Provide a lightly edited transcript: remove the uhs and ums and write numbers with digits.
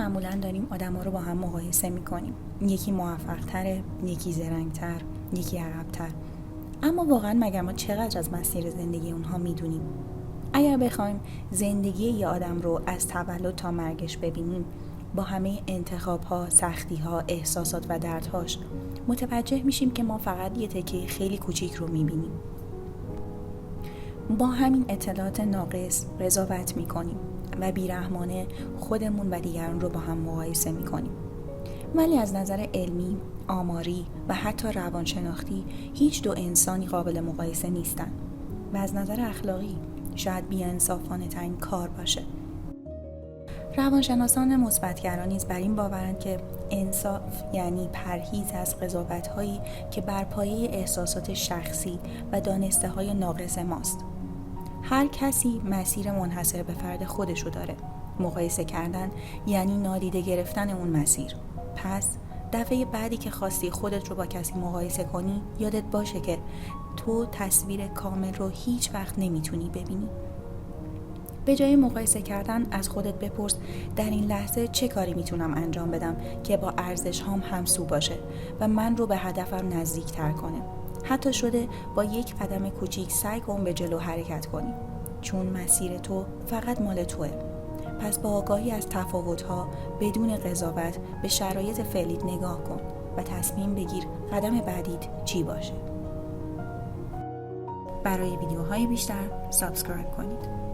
معمولاً داریم آدم‌ها رو با هم مقایسه می‌کنیم. یکی موفق‌تره، یکی زرنگ‌تر، یکی عقب‌تر. اما واقعاً مگر ما چقدر از مسیر زندگی اونها می‌دونیم؟ اگر بخوایم زندگی یه آدم رو از تولد تا مرگش ببینیم، با همه انتخاب‌ها، سختی‌ها، احساسات و دردهاش، متوجه میشیم که ما فقط یه تکه خیلی کوچیک رو می‌بینیم. با همین اطلاعات ناقص قضاوت می‌کنیم و بیرحمانه خودمون و دیگران رو با هم مقایسه می‌کنیم. ولی از نظر علمی، آماری و حتی روانشناختی هیچ دو انسانی قابل مقایسه نیستن و از نظر اخلاقی شاید بی‌انصافانه ترین کار باشه. روانشناسان مثبت‌گرا نیز بر این باورند که انصاف یعنی پرهیز از قضاوت‌هایی که بر پایه احساسات شخصی و دانسته‌های ناقص ماست. هر کسی مسیر منحصر به فرد خودشو داره. مقایسه کردن یعنی نادیده گرفتن اون مسیر. پس دفعه بعدی که خواستی خودت رو با کسی مقایسه کنی، یادت باشه که تو تصویر کامل رو هیچ وقت نمیتونی ببینی. به جای مقایسه کردن از خودت بپرس در این لحظه چه کاری میتونم انجام بدم که با ارزش هام همسو باشه و من رو به هدفم نزدیک تر کنه. حتی شده با یک قدم کوچیک سعی کن به جلو حرکت کنی، چون مسیر تو فقط مال توه. پس با آگاهی از تفاوت‌ها بدون قضاوت به شرایط فعلیت نگاه کن و تصمیم بگیر قدم بعدیت چی باشه. برای ویدیوهای بیشتر سابسکرایب کنید.